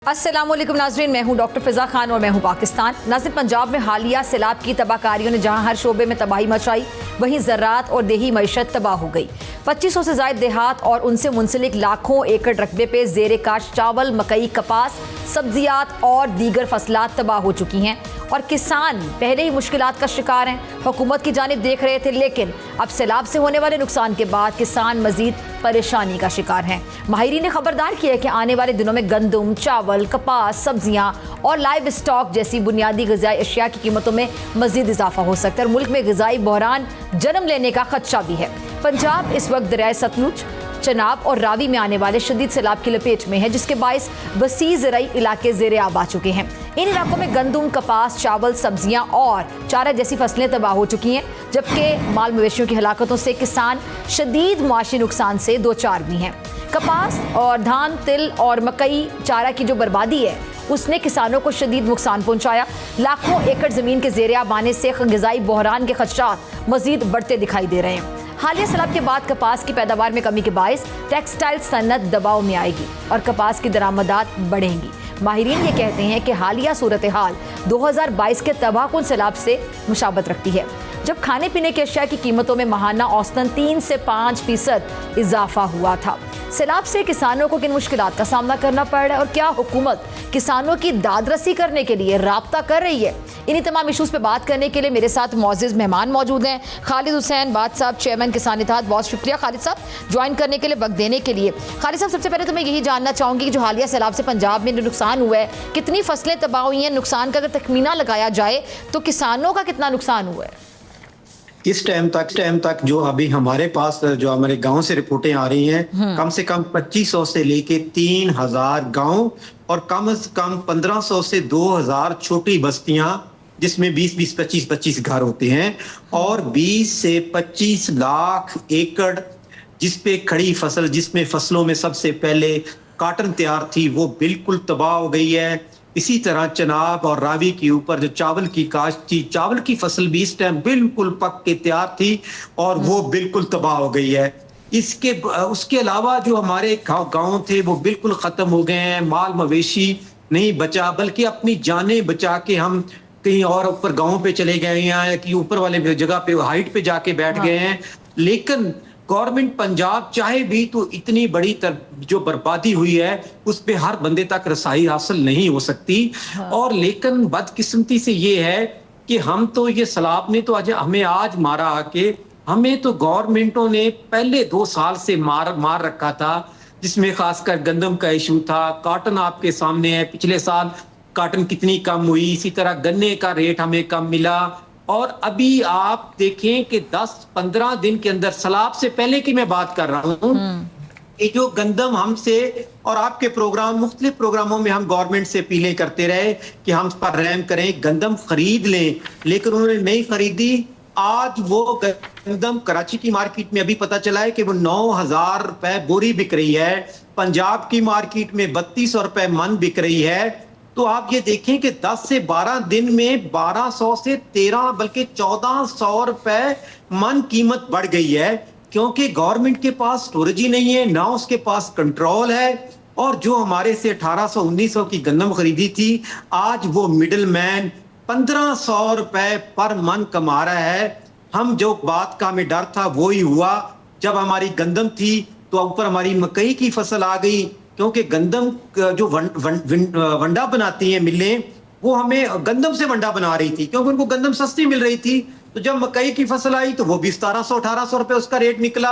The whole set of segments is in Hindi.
अस्सलामुअलैकुम नाज़रीन, मैं हूं डॉक्टर फ़िज़ा खान और मैं हूं पाकिस्तान। नाज़रीन, पंजाब में हालिया सैलाब की तबाहकारियों ने जहां हर शोबे में तबाही मचाई, वहीं ज़राअत और देही मईशत तबाह हो गई। 2500 से ज़ायद देहात और उनसे मुंसलिक लाखों एकड़ रकबे पे ज़ेरे काश्त चावल, मकई, कपास, सब्जियात और दीगर फसलात तबाह हो चुकी हैं और किसान पहले ही मुश्किलात का शिकार हैं। हुकूमत की जानिब देख रहे थे, लेकिन अब सैलाब से होने वाले नुकसान के बाद किसान मजीद परेशानी का शिकार हैं। माहिरीन ने खबरदार किया है कि आने वाले दिनों में गंदम, चावल, कपास, सब्जियां और लाइव स्टॉक जैसी बुनियादी ग़िज़ाई अशिया की कीमतों में मजीद इजाफा हो सकता है और मुल्क में ग़िज़ाई बहरान जन्म लेने का खदशा भी है। पंजाब इस वक्त दरियाए सतलुज, चनाब और रावी में आने वाले शदीद सैलाब की लपेट में है, जिसके बायस वसी ज़राई इलाके ज़ेरे आब आ चुके हैं। इन इलाकों में गंदम, कपास, चावल, सब्जियां और चारा जैसी फसलें तबाह हो चुकी हैं, जबकि माल मवेशियों की हलाकतों से किसान शदीद मुआशी नुकसान से दो चार भी हैं। कपास और धान, तिल और मकई चारा की जो बर्बादी है उसने किसानों को शदीद नुकसान पहुंचाया। लाखों एकड़ ज़मीन के ज़ेरे आब आने से ग़िज़ाई बहरान के खदशात मज़ीद बढ़ते दिखाई दे रहे हैं। हालिया सैलाब के बाद कपास की पैदावार में कमी के बायस टेक्सटाइल सनत दबाव में आएगी और कपास की दरामदात बढ़ेंगी। माहिरीन ये कहते हैं कि हालिया सूरत हाल 2022 के तबाहकुन सैलाब से मुशाबत रखती है, जब खाने पीने की अशिया की कीमतों में माहाना औसतन 3 से 5% इजाफा हुआ था। सैलाब से किसानों को किन मुश्किलात का सामना करना पड़ रहा है और क्या हुकूमत किसानों की दादरसी करने के लिए राब्ता कर रही है? इन्हीं तमाम इशूज़ पे बात करने के लिए मेरे साथ मौजूद मेहमान मौजूद हैं। खालिद हुसैन बात साहब, चेयरमैन किसान इत्तेहाद, बहुत शुक्रिया खालिद साहब ज्वाइन करने के लिए, वक्त देने के लिए। खालिद साहब, सबसे पहले तो मैं यही जानना चाहूँगी कि जो हालिया सैलाब से पंजाब में नुकसान हुआ है, कितनी फसलें तबाह हुई हैं, नुकसान का अगर तखमीना लगाया जाए तो किसानों का कितना नुकसान हुआ है? इस टाइम तक जो अभी हमारे पास जो हमारे गांव से रिपोर्टें आ रही हैं, कम से कम 2500 से लेके 3000 गांव और कम से कम 1500 से 2000 छोटी बस्तियां जिसमें 20-20, 25-25 घर होते हैं और 20 से 25 लाख एकड़ जिसपे खड़ी फसल, जिसमें फसलों में सबसे पहले कॉटन तैयार थी, वो बिल्कुल तबाह हो गई है। इसी तरह चनाब और रावी के ऊपर जो चावल की काश्त थी, चावल की फसल भी इस टाइम बिल्कुल पक के तैयार थी और वो बिल्कुल तबाह हो गई है। उसके अलावा जो हमारे गांव थे वो बिल्कुल खत्म हो गए हैं। माल मवेशी नहीं बचा, बल्कि अपनी जानें बचा के हम कहीं और ऊपर गाँव पे चले गए हैं कि ऊपर वाले जगह पे हाइट पे जाके बैठ गए हैं। लेकिन गवर्नमेंट पंजाब चाहे भी तो इतनी बड़ी जो बर्बादी हुई है उस पे हर बंदे तक रसाई हासिल नहीं हो सकती। और लेकिन बदकिस्मती से ये है कि हम तो ये सैलाब ने तो हमें आज मारा आके, हमें तो गवर्नमेंटों ने पहले 2 साल से मार रखा था, जिसमें खासकर गंदम का इशू था। कॉटन आपके सामने है, पिछले साल कॉटन कितनी कम हुई, इसी तरह गन्ने का रेट हमें कम मिला। और अभी आप देखें कि 10-15 दिन के अंदर, सैलाब से पहले की मैं बात कर रहा हूँ, ये जो गंदम हमसे और आपके मुख्तलिफ प्रोग्रामों में हम गवर्नमेंट से अपीलें करते रहे कि हम पर रहम करें, गंदम खरीद लें, लेकिन उन्होंने नहीं खरीदी। आज वो गंदम कराची की मार्केट में अभी पता चला है कि वो 9000 रुपए बोरी बिक रही है, पंजाब की मार्केट में 3200 रुपए मन बिक रही है। तो आप ये देखें कि 10 से 12 दिन में 1200 से 13 बल्कि 1400 रुपए मन कीमत बढ़ गई है, क्योंकि गवर्नमेंट के पास स्टोरेज ही नहीं है, ना उसके पास कंट्रोल है। और जो हमारे से 1800-1900 की गंदम खरीदी थी, आज वो मिडिल मैन 1500 रुपए पर मन कमा रहा है। हम जो बात का हमें डर था वो ही हुआ। जब हमारी गंदम थी तो ऊपर हमारी मकई की फसल आ गई, क्योंकि गंदम जो वंडा बनाती हैं मिलें, वो हमें गंदम से वंडा बना रही थी क्योंकि उनको गंदम सस्ती मिल रही थी। तो जब मकई की फसल आई तो वो भी 1700-1800 रुपए उसका रेट निकला।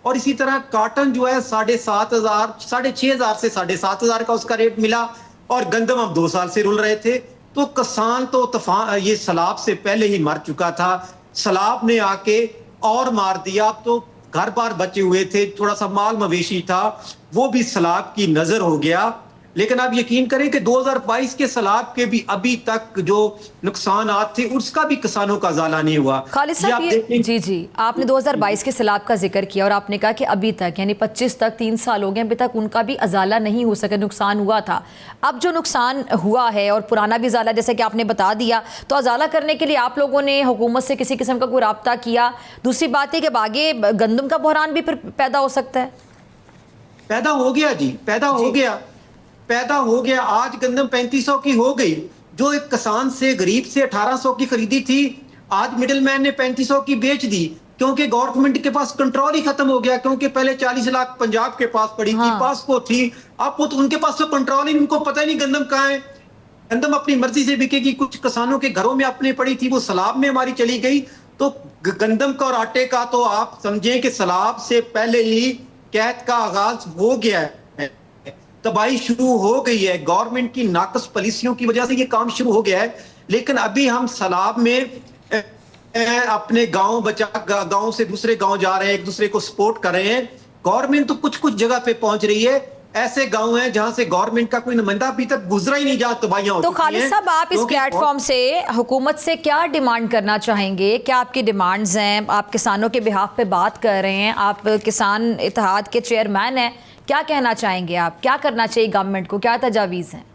और इसी तरह कॉटन जो है 7500, 6500 से 7500 का उसका रेट मिला। और गंदम हम 2 साल से रुल रहे थे। तो किसान तो ये सैलाब से पहले ही मर चुका था। सैलाब ने आके और मार दिया। अब तो घर बार बचे हुए थे, थोड़ा सा माल मवेशी था, वो भी सैलाब की नजर हो गया। लेकिन आप यकीन करें कि 2022 के सैलाब के भी अभी तक जो नुकसान थे उसका भी किसानों का ज़ाला नहीं हुआ। खालिद साहब, जी आपने 2022 के सैलाब का जिक्र किया और आपने कहा कि अभी तक यानी 25 तक 3 साल हो गए, अभी तक उनका भी अजाला नहीं हो सका, नुकसान हुआ था। अब जो नुकसान हुआ है और पुराना भी अजाला जैसे कि आपने बता दिया, तो अजाला करने के लिए आप लोगों ने हुकूमत से किसी किस्म का कोई राब्ता किया? दूसरी बात है कि अब आगे गंदम का बहरान भी फिर पैदा हो सकता है। पैदा हो गया जी, पैदा हो गया। पैदा हो गया, आज गंदम 3500 की हो गई। जो एक किसान से गरीब से 1800 की खरीदी थी, आज मिडिलमैन ने 3500 की बेच दी, क्योंकि गवर्नमेंट के पास कंट्रोल ही खत्म हो गया। क्योंकि पहले 40 लाख पंजाब के पास पड़ी थी, पासको थी, अब वो तो उनके पास तो कंट्रोल ही, उनको पता ही नहीं गंदम कहाँ है। गंदम अपनी मर्जी से बिकेगी। कुछ किसानों के घरों में अपने पड़ी थी, वो सैलाब में हमारी चली गई। तो गंदम का और आटे का तो आप समझें कि सैलाब से पहले ही कैद का आगाज हो गया है, तबाही शुरू हो गई है। गवर्नमेंट की नाकस पॉलिसियों की वजह से ये काम शुरू हो गया है। लेकिन अभी हम सैलाब में अपने गांव से दूसरे गांव जा रहे हैं, एक दूसरे को सपोर्ट कर रहे हैं। गवर्नमेंट तो कुछ कुछ जगह पे पहुंच रही है। ऐसे गांव हैं जहां से गवर्नमेंट का कोई नुमाइंदा अभी तक गुजरा ही नहीं, जहां तबाहियां हो तो चुकी खालिद हैं। साहब, आप इस प्लेटफॉर्म से हुकूमत से क्या डिमांड करना चाहेंगे? क्या आपकी डिमांड्स हैं? आप किसानों के बिहाफ पे बात कर रहे हैं, आप किसान इत्तेहाद के चेयरमैन हैं, क्या कहना चाहेंगे आप? क्या करना चाहिए गवर्नमेंट को? क्या तजावीज़ हैं?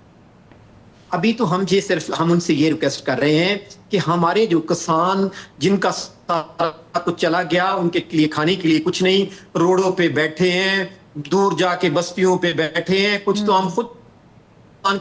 अभी तो हम उनसे ये रिक्वेस्ट कर रहे हैं कि हमारे जो किसान जिनका सारा कुछ चला गया, उनके लिए खाने के लिए कुछ नहीं, रोडों पे बैठे हैं, दूर जाके बस्तियों पे बैठे हैं। कुछ तो हम खुद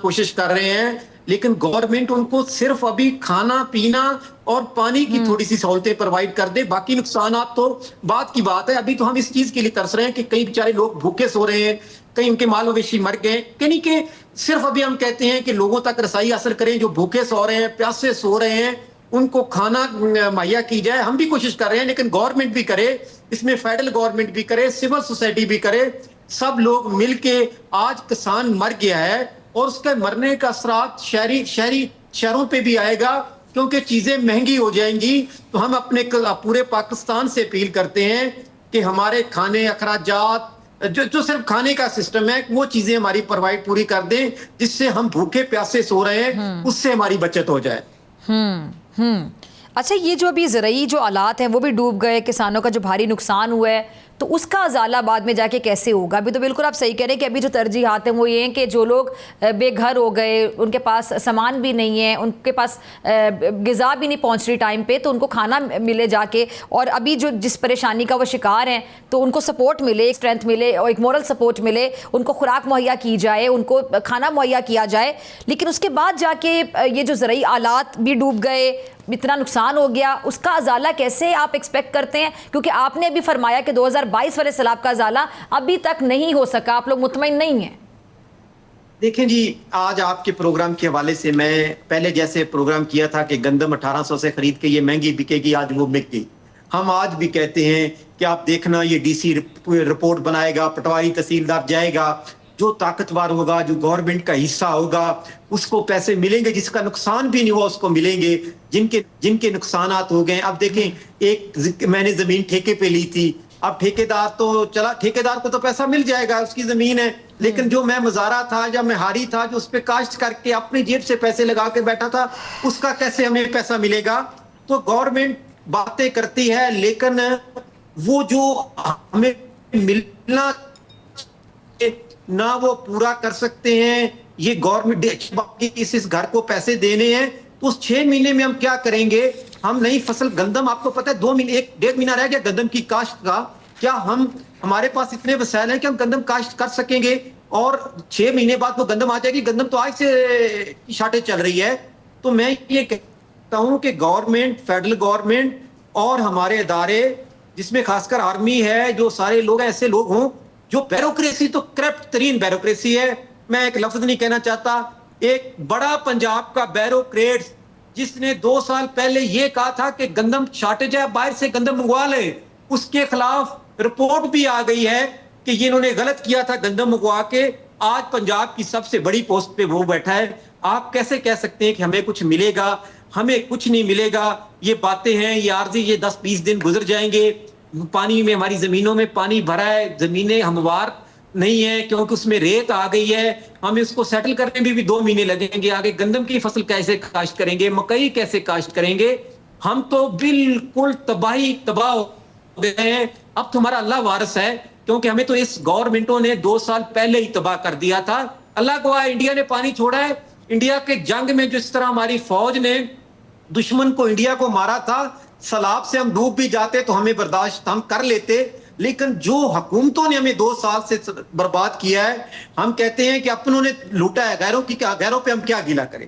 कोशिश कर रहे हैं, लेकिन गवर्नमेंट उनको सिर्फ अभी खाना पीना और पानी की थोड़ी सी सहूलतें प्रोवाइड कर दे। बाकी नुकसानात तो बात की बात है। अभी तो हम इस चीज के लिए तरस रहे हैं कि कई बेचारे लोग भूखे सो रहे हैं, कहीं उनके माल मवेशी मर गए। कहीं के सिर्फ अभी हम कहते हैं कि लोगों तक रसाई हासिल करें, जो भूखे सो रहे हैं, प्यासे सो रहे हैं, उनको खाना मुहैया की जाए। हम भी कोशिश कर रहे हैं, लेकिन गवर्नमेंट भी करे, इसमें फेडरल गवर्नमेंट भी करे, सिविल सोसाइटी भी करे, सब लोग मिलके। आज किसान मर गया है और उसके मरने का असरात शहरों पे भी आएगा, क्योंकि चीजें महंगी हो जाएंगी। तो हम अपने पूरे पाकिस्तान से अपील करते हैं कि हमारे खाने अखराजात जो सिर्फ खाने का सिस्टम है, वो चीजें हमारी पूरी कर दें, जिससे हम भूखे प्यासे सो रहे हैं उससे हमारी बचत हो जाए। अच्छा, ये जो अभी ज़रूरी जो आलात हैं वो भी डूब गए, किसानों का जो भारी नुकसान हुआ है, तो उसका अजाला बाद में जाके कैसे होगा? अभी तो बिल्कुल आप सही कह रहे हैं कि अभी जो तरजीहात हैं वो ये हैं कि जो लोग बेघर हो गए, उनके पास सामान भी नहीं है, उनके पास ग़िज़ा भी नहीं पहुंच रही टाइम पे, तो उनको खाना मिले जाके, और अभी जो जिस परेशानी का वो शिकार हैं तो उनको सपोर्ट मिले, एक स्ट्रेंथ मिले और एक मोरल सपोर्ट मिले, उनको खुराक मुहैया की जाए, उनको खाना मुहैया किया जाए। लेकिन उसके बाद जाके ये जो ज़रूरी आलात भी डूब गए, इतना नुकसान हो गया, उसका अजाला कैसे आप एक्सपेक्ट करते हैं? क्योंकि आपने अभी फरमाया कि 2022 वाले सैलाब का अजाला अभी तक नहीं हो सका, आप लोग मुतमईन नहीं हैं। देखें जी, आज आपके प्रोग्राम के हवाले से मैं पहले जैसे प्रोग्राम किया था कि गंदम 1800 से खरीद के ये महंगी बिकेगी, आज वो बिक गई। हम आज भी कहते हैं कि आप देखना, ये डीसी रिपोर्ट बनाएगा, पटवारी तहसीलदार जाएगा, जो ताकतवर होगा, जो गवर्नमेंट का हिस्सा होगा, उसको पैसे मिलेंगे, जिसका नुकसान भी नहीं हुआ उसको मिलेंगे, जिनके नुकसानात हो गए। अब देखें, एक मैंने जमीन ठेके पे ली थी, अब ठेकेदार को तो पैसा मिल जाएगा, उसकी जमीन है, लेकिन जो मैं मजारा था, जब मैं हारी था, जो उस पे काश्त करके अपनी जेब से पैसे लगा के बैठा था, उसका कैसे हमें पैसा मिलेगा? तो गवर्नमेंट बातें करती है, लेकिन वो जो हमें मिलना ना वो पूरा कर सकते हैं। ये गवर्नमेंट इस घर को पैसे देने हैं, तो उस 6 महीने में हम क्या करेंगे? हम नई फसल गंदम, आपको पता है 1.5 महीना रह गया गंदम की काश्त का। क्या हमारे पास इतने वसाइल हैं कि हम गंदम काश्त कर सकेंगे? और 6 महीने बाद वो गंदम आ जाएगी। गंदम तो आज से शार्टेज चल रही है। तो मैं ये कहता हूं कि गवर्नमेंट, फेडरल गवर्नमेंट और हमारे इदारे, जिसमें खासकर आर्मी है, जो सारे लोग ऐसे लोग हों जो ब्यूरोक्रेसी, तो करप्ट तरीन ब्यूरोक्रेसी है। मैं एक लफ्ज नहीं कहना चाहता। एक बड़ा पंजाब का ब्यूरोक्रेट जिसने 2 साल पहले ये कहा था कि गंदम शॉर्टेज है, बाहर से गंदम मंगवा ले, उसके खिलाफ रिपोर्ट भी आ गई है कि ये इन्होंने गलत किया था गंदम मंगवा के। आज पंजाब की सबसे बड़ी पोस्ट पे वो बैठा है। आप कैसे कह सकते हैं कि हमें कुछ मिलेगा? हमें कुछ नहीं मिलेगा। ये बातें हैं, ये आर्जी, ये 10-20 दिन गुजर जाएंगे। पानी में, हमारी जमीनों में पानी भरा है, जमीनें हमवार नहीं है क्योंकि उसमें रेत आ गई है। हमें उसको सेटल करने में भी 2 महीने लगेंगे। आगे गंदम की फसल कैसे काश्त करेंगे? मकई कैसे काश्त करेंगे? हम तो बिल्कुल तबाह हो गए हैं। अब तो हमारा अल्लाह वारिस है, क्योंकि हमें तो इस गवर्नमेंटों ने 2 साल पहले ही तबाह कर दिया था। अल्लाह गवाह, इंडिया ने पानी छोड़ा है। इंडिया के जंग में जिस तरह हमारी फौज ने दुश्मन को, इंडिया को मारा था, सैलाब से हम डूब भी जाते तो हमें बर्दाश्त हम कर लेते, लेकिन जो हुकूमतों ने हमें 2 साल से बर्बाद किया है, हम कहते हैं कि अपनों ने लूटा है, गैरों पे हम क्या गिला करें।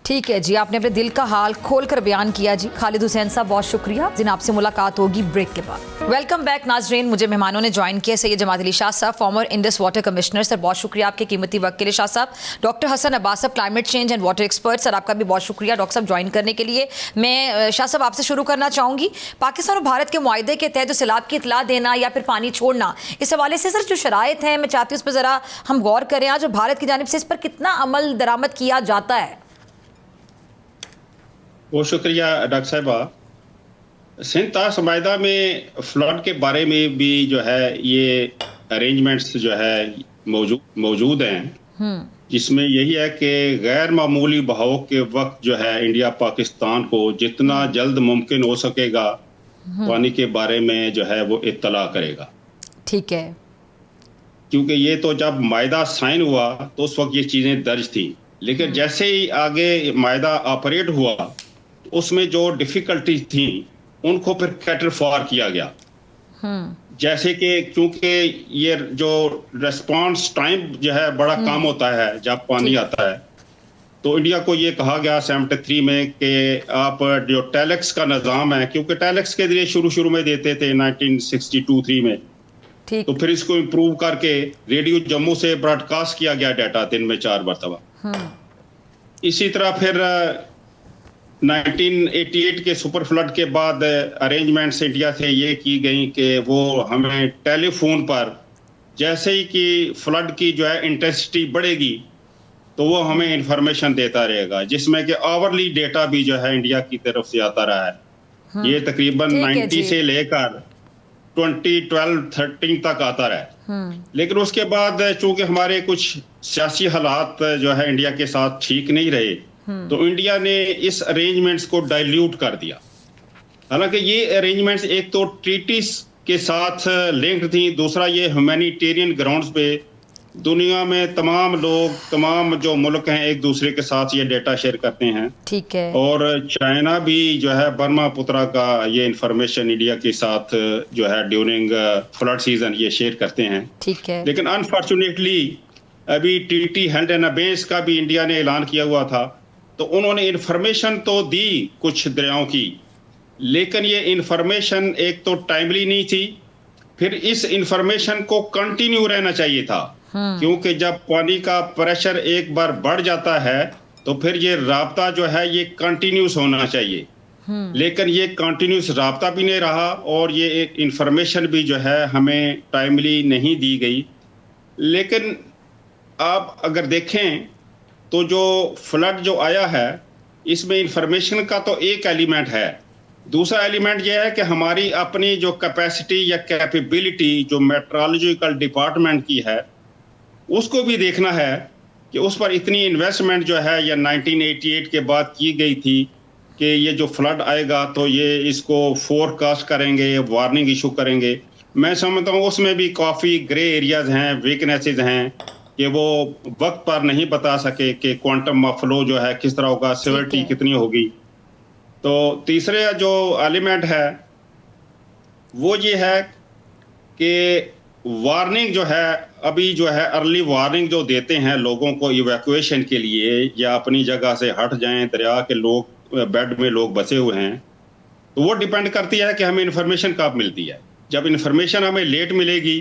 ठीक है जी, आपने अपने दिल का हाल खोलकर बयान किया जी। खालिद हुसैन साहब बहुत शुक्रिया। जिन आपसे मुलाकात होगी ब्रेक के बाद। वेलकम बैक नाजरीन, मुझे मेहमानों ने ज्वाइन किया सैयद जमात अली शाह साहब, farmer Indus water commissioner. Sir बहुत शुक्रिया आपके कीमती वक्त के लिए शाह साहब। डॉक्टर हसन अब्बास साहब, climate change and water expert, sir आपका भी बहुत शुक्रिया डॉक्टर साहब ज्वाइन करने के लिए। मैं शाह साहब आपसे शुरू करना चाहूँगी, पाकिस्तान और भारत के मुआहदे के तहत जो सैलाब की इतला देना या फिर पानी छोड़ना, इस हवाले से सर जो शराइत हैं, मैं चाहती हूँ उस पर ज़रा हम गौर करें आज, और भारत की जानिब से इस पर कितना अमल दरामद किया जाता है। बहुत शुक्रिया डॉक्टर साहिबा। सिंध ताश माहिदा में फ्लड के बारे में भी जो है ये अरेंजमेंट्स जो है मौजूद हैं, जिसमें यही है कि गैर मामूली बहाव के वक्त जो है इंडिया पाकिस्तान को जितना जल्द मुमकिन हो सकेगा पानी के बारे में जो है वो इत्तला करेगा। ठीक है, क्योंकि ये तो जब माहिदा साइन हुआ तो उस वक्त ये चीज़ें दर्ज थी, लेकिन जैसे ही आगे माहिदा ऑपरेट हुआ उसमें जो डिफिकल्टीज थी उनको फिर कैटर फॉर किया गया। जैसे कि क्योंकि ये जो रिस्पांस टाइम जो है बड़ा कम होता है जब पानी आता है, तो इंडिया को ये कहा गया 73 में कि आप जो टेलेक्स का निज़ाम है, क्योंकि टेलेक्स के जरिए शुरू में देते थे 1962-3 में, तो फिर इसको इम्प्रूव करके रेडियो जम्मू से ब्रॉडकास्ट किया गया डाटा दिन में 4 मरतबा। इसी तरह फिर 1988 के सुपर फ्लड के बाद अरेंजमेंट्स इंडिया से ये की गई कि वो हमें टेलीफोन पर जैसे ही कि फ्लड की जो है इंटेंसिटी बढ़ेगी तो वो हमें इंफॉर्मेशन देता रहेगा, जिसमें कि आवरली डेटा भी जो है इंडिया की तरफ से आता रहा है। ये तकरीबन 90 से लेकर 2012-13 तक आता रहा। लेकिन उसके बाद चूंकि हमारे कुछ सियासी हालात जो है इंडिया के साथ ठीक नहीं रहे, तो इंडिया ने इस अरेंजमेंट्स को डाइल्यूट कर दिया। हालांकि ये अरेंजमेंट्स एक तो ट्रीटीज के साथ लिंक्ड थी, दूसरा ये ह्यूमैनिटेरियन ग्राउंड्स पे दुनिया में तमाम जो मुल्क हैं एक दूसरे के साथ ये डेटा शेयर करते हैं। ठीक है, और चाइना भी जो है ब्रह्मपुत्रा का ये इंफॉर्मेशन इंडिया के साथ जो है ड्यूरिंग फ्लड सीजन ये शेयर करते हैं। ठीक है, लेकिन अनफॉर्चुनेटली अभी ट्रीटी हेल्ड इन अबेंस का भी इंडिया ने ऐलान किया हुआ था, तो उन्होंने इंफॉर्मेशन तो दी कुछ दरियाओं की, लेकिन ये इंफॉर्मेशन एक तो टाइमली नहीं थी, फिर इस इंफॉर्मेशन को कंटिन्यू रहना चाहिए था, क्योंकि जब पानी का प्रेशर एक बार बढ़ जाता है तो फिर ये राब्ता जो है ये कंटिन्यूस होना चाहिए। लेकिन ये कंटिन्यूस राब्ता भी नहीं रहा और ये इंफॉर्मेशन भी जो है हमें टाइमली नहीं दी गई। लेकिन आप अगर देखें तो जो फ्लड जो आया है इसमें इंफॉर्मेशन का तो एक एलिमेंट है, दूसरा एलिमेंट यह है कि हमारी अपनी जो कैपेसिटी या कैपेबिलिटी जो मेट्रोलॉजिकल डिपार्टमेंट की है उसको भी देखना है कि उस पर इतनी इन्वेस्टमेंट जो है या 1988 के बाद की गई थी कि ये जो फ्लड आएगा तो ये इसको फोरकास्ट करेंगे, वार्निंग इशू करेंगे। मैं समझता हूँ उसमें भी काफ़ी ग्रे एरियाज हैं, वीकनेसेस हैं कि वो वक्त पर नहीं बता सके कि क्वांटम ऑफ फ्लो जो है किस तरह होगा, सिवियरिटी कितनी होगी। तो तीसरे जो एलिमेंट है वो ये है कि वार्निंग जो है अभी जो है अर्ली वार्निंग जो देते हैं लोगों को इवैक्यूएशन के लिए या अपनी जगह से हट जाएं, दरिया के लोग बेड में लोग बसे हुए हैं, तो वो डिपेंड करती है कि हमें इन्फॉर्मेशन कब मिलती है। जब इन्फॉर्मेशन हमें लेट मिलेगी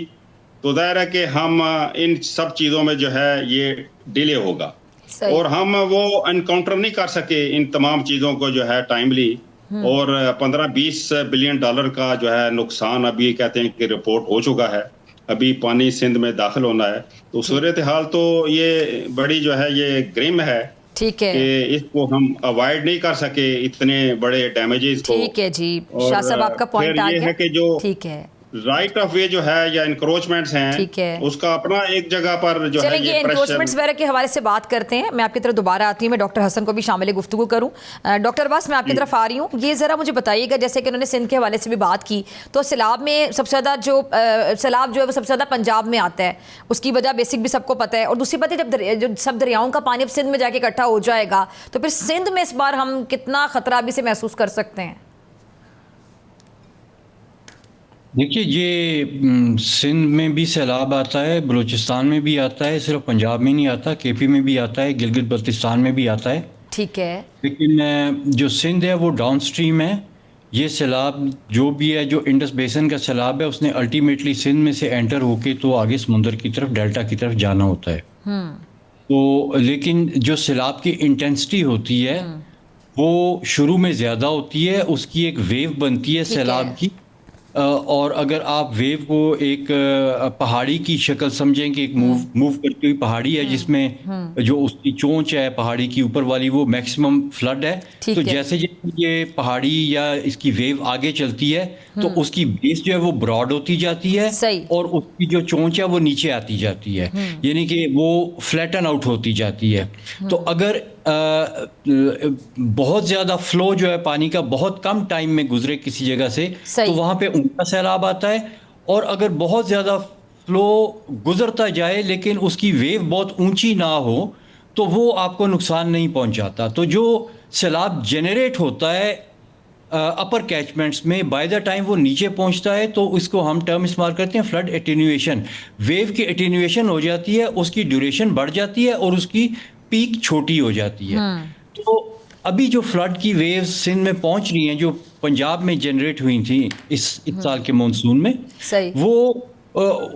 तो जाहिर है कि हम इन सब चीज़ों में जो है ये डिले होगा और हम वो एनकाउंटर नहीं कर सके इन तमाम चीज़ों को जो है टाइमली। और 15-20 बिलियन डॉलर का जो है नुकसान अभी कहते हैं कि रिपोर्ट हो चुका है, अभी पानी सिंध में दाखिल होना है। तो सूरत हाल तो ये बड़ी जो है ये ग्रिम है। ठीक है, कि इसको हम अवॉइड नहीं कर सके इतने बड़े डैमेजेस को। ठीक है जी, शाह साहब आपका पॉइंट आ गया। है कि जो ठीक है राइट ऑफ वे जो है या इंक्रोचमेंट्स हैं, ठीक है, उसका अपना एक जगह पर जो है ये इंक्रोचमेंट्स वगैरह के हवाले से बात करते हैं। मैं आपकी तरफ दोबारा आती हूँ, मैं डॉक्टर हसन को भी शामिल गुफ्तगू करूँ। डॉक्टर अब्बास मैं आपकी तरफ आ रही हूँ, ये ज़रा मुझे बताइएगा, जैसे कि उन्होंने सिंध के हवाले से भी बात की, तो सैलाब में सबसे ज़्यादा जो सैलाब जो है वो सबसे ज़्यादा पंजाब में आता है, उसकी वजह बेसिक भी सबको पता है। और दूसरी बात है जब सब दरियाओं का पानी अब सिंध में जाके इकट्ठा हो जाएगा तो फिर सिंध में इस बार हम कितना खतरा अभी से महसूस कर सकते हैं? देखिए ये सिंध में भी सैलाब आता है, बलूचिस्तान में भी आता है, सिर्फ पंजाब में नहीं आता, केपी में भी आता है, गिलगित बल्तिस्तान में भी आता है। ठीक है। लेकिन जो सिंध है वो डाउन स्ट्रीम है। ये सैलाब जो भी है, जो इंडस बेसिन का सैलाब है, उसने अल्टीमेटली सिंध में से एंटर होके तो आगे समुंदर की तरफ, डेल्टा की तरफ जाना होता है। तो लेकिन जो सैलाब की इंटेंसिटी होती है वो शुरू में ज़्यादा होती है, उसकी एक वेव बनती है ठीक सैलाब है। की। और अगर आप वेव को एक पहाड़ी की शक्ल समझें कि एक मूव करती हुई पहाड़ी है, जिसमें जो उसकी चोंच है पहाड़ी की ऊपर वाली, वो मैक्सिमम फ्लड है। ठीक तो है। जैसे जैसे ये पहाड़ी या इसकी वेव आगे चलती है तो उसकी बेस जो है वो ब्रॉड होती जाती है सही। और उसकी जो चोंच है वो नीचे आती जाती है, यानी कि वो फ्लैटन आउट होती जाती है। तो अगर बहुत ज़्यादा फ्लो जो है पानी का बहुत कम टाइम में गुजरे किसी जगह से, सही। तो वहाँ पे उनका सैलाब आता है। और अगर बहुत ज़्यादा फ्लो गुजरता जाए लेकिन उसकी वेव बहुत ऊंची ना हो तो वो आपको नुकसान नहीं पहुंचाता। तो जो सैलाब जनरेट होता है अपर कैचमेंट्स में, बाय द टाइम वो नीचे पहुंचता है तो इसको हम टर्म इस्तेमाल करते हैं फ्लड एटेन्यूएशन। वेव की एटेन्यूएशन हो जाती है, उसकी ड्यूरेशन बढ़ जाती है और उसकी पीक छोटी हो जाती है। तो अभी जो फ्लड की वेव्स सिंध में पहुंच रही हैं, जो पंजाब में जनरेट हुई थी इस साल के मानसून में, सही। वो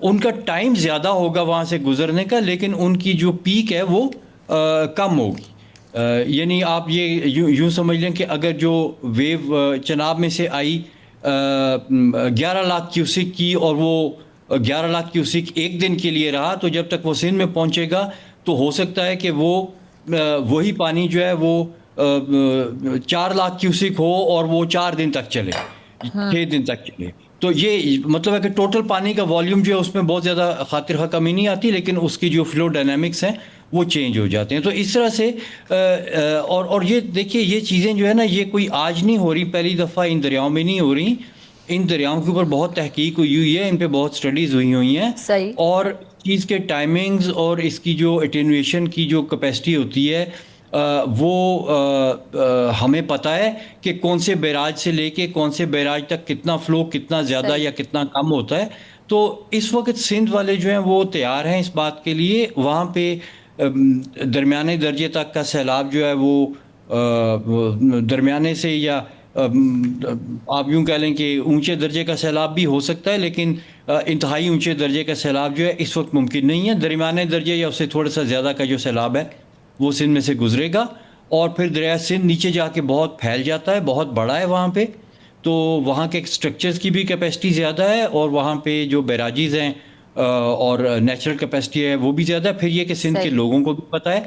उनका टाइम ज़्यादा होगा वहाँ से गुजरने का, लेकिन उनकी जो पीक है वो कम होगी। यानी आप ये यूँ समझ लें कि अगर जो वेव चनाब में से आई 11 लाख क्यूसिक की, और वो 11 लाख क्यूसिक एक दिन के लिए रहा, तो जब तक वो सिंध में पहुंचेगा तो हो सकता है कि वो वही पानी जो है वो 4 लाख क्यूसिक हो और वो 4 दिन तक चले, 6 दिन तक चले। तो ये मतलब है कि टोटल पानी का वॉल्यूम जो है उसमें बहुत ज़्यादा खातिर खा कमी नहीं आती, लेकिन उसकी जो फ्लो डायनामिक्स हैं वो चेंज हो जाते हैं। तो इस तरह से और ये देखिए, ये चीज़ें जो है ना, ये कोई आज नहीं हो रही, पहली दफ़ा इन दरियाओं में नहीं हो रही। इन दरियाओं के ऊपर बहुत तहकीक हुई है, इन पे बहुत स्टडीज़ हुई हैं। सही। और चीज़ के टाइमिंग्स और इसकी जो एटेन्यूएशन की जो कैपेसिटी होती है वो हमें पता है कि कौन से बैराज से लेके कौन से बैराज तक कितना फ़्लो, कितना ज़्यादा या कितना कम होता है। तो इस वक्त सिंध वाले जो हैं वो तैयार हैं इस बात के लिए। वहाँ पे दरमियाने दर्जे तक का सैलाब जो है वो दरमियाने से, या आप यूँ कह लें कि ऊंचे दर्जे का सैलाब भी हो सकता है, लेकिन इंतहाई ऊंचे दर्जे का सैलाब जो है इस वक्त मुमकिन नहीं है। दरमियाने दर्जे या उससे थोड़ा सा ज़्यादा का जो सैलाब है वो सिंध में से गुजरेगा, और फिर दरिया सिंध नीचे जाके बहुत फैल जाता है, बहुत बड़ा है वहाँ पे। तो वहाँ के स्ट्रक्चर्स की भी कैपेसिटी ज़्यादा है, और वहाँ पे जो बैराजीज़ हैं और नेचुरल कैपेसिटी है वो भी ज़्यादा है। फिर ये कि सिंध के लोगों को भी पता है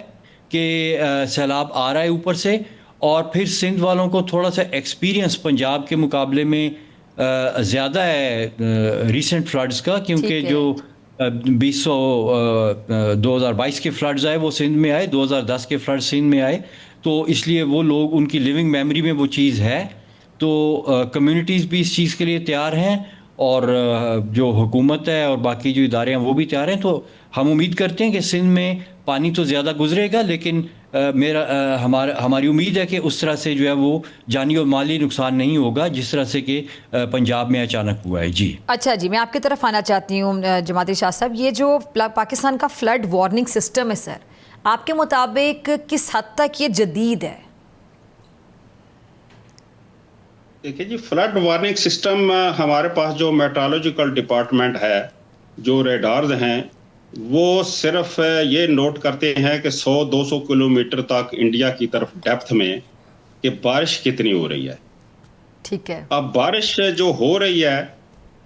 कि सैलाब आ रहा है ऊपर से, और फिर सिंध वालों को थोड़ा सा एक्सपीरियंस पंजाब के मुकाबले में ज़्यादा है रीसेंट फ्लड्स का, क्योंकि जो 2022 के फ्लड्स आए वो सिंध में आए, 2010 के फ्लड्स सिंध में आए, तो इसलिए वो लोग, उनकी लिविंग मेमोरी में वो चीज़ है। तो कम्युनिटीज़ भी इस चीज़ के लिए तैयार हैं, और जो हुकूमत है और बाकी जो इदारे हैं वो भी तैयार हैं। तो हम उम्मीद करते हैं कि सिंध में पानी तो ज़्यादा गुजरेगा, लेकिन हमारी उम्मीद है कि उस तरह से जो है वो जानी और माली नुकसान नहीं होगा जिस तरह से कि पंजाब में अचानक हुआ है। जी अच्छा जी, मैं आपकी तरफ आना चाहती हूँ जमाती शाह साहब। ये जो पाकिस्तान का फ्लड वार्निंग सिस्टम है सर, आपके मुताबिक किस हद तक ये जदीद है? देखिए जी, फ्लड वार्निंग सिस्टम हमारे पास जो मेट्रोलॉजिकल डिपार्टमेंट है, जो रेडार्स हैं, वो सिर्फ ये नोट करते हैं कि 100-200 किलोमीटर तक इंडिया की तरफ डेप्थ में कि बारिश कितनी हो रही है। ठीक है। अब बारिश जो हो रही है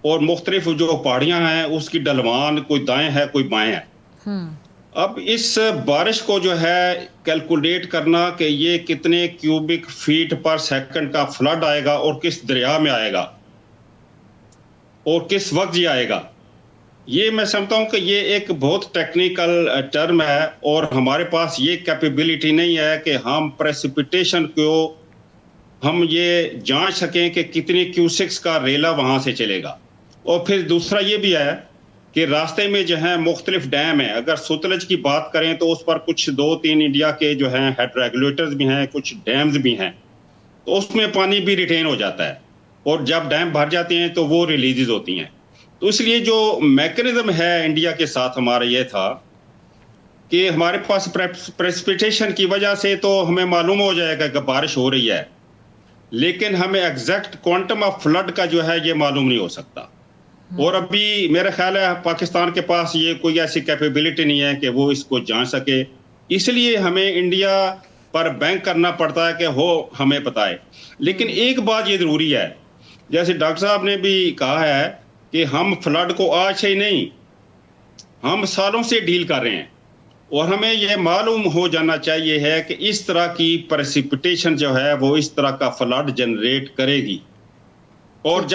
और मुख्तलिफ जो पहाड़ियां हैं उसकी ढलवान कोई दाएं है कोई बाएं है। अब इस बारिश को जो है कैलकुलेट करना कि ये कितने क्यूबिक फीट पर सेकंड का फ्लड आएगा और किस दरिया में आएगा और किस वक्त ये आएगा, ये मैं समझता हूं कि ये एक बहुत टेक्निकल टर्म है, और हमारे पास ये कैपेबिलिटी नहीं है कि हम प्रेसिपिटेशन को हम ये जांच सकें कि कितनी क्यूसिक्स का रेला वहां से चलेगा। और फिर दूसरा ये भी है कि रास्ते में जो है मुख्तलिफ डैम है। अगर सतलज की बात करें तो उस पर कुछ 2-3 इंडिया के जो हैं हेड रेगुलेटर्स भी हैं, कुछ डैम्स भी हैं, तो उसमें पानी भी रिटेन हो जाता है। और जब डैम भर जाते हैं तो वो रिलीजेज होती हैं। तो इसलिए जो मैकेनिज्म है इंडिया के साथ हमारा ये था कि हमारे पास प्रेसिपिटेशन की वजह से तो हमें मालूम हो जाएगा कि बारिश हो रही है, लेकिन हमें एग्जैक्ट क्वांटम ऑफ फ्लड का जो है ये मालूम नहीं हो सकता। और अभी मेरा ख्याल है पाकिस्तान के पास ये कोई ऐसी कैपेबिलिटी नहीं है कि वो इसको जान सके, इसलिए हमें इंडिया पर बैंक करना पड़ता है कि हो हमें पता है। लेकिन एक बात ये ज़रूरी है, जैसे डॉक्टर साहब ने भी कहा है कि हम फ्लड को आज से ही नहीं, हम सालों से डील कर रहे हैं, और हमें यह मालूम हो जाना चाहिए है कि इस तरह की प्रेसिपिटेशन जो है वो इस तरह का फ्लड जनरेट करेगी। और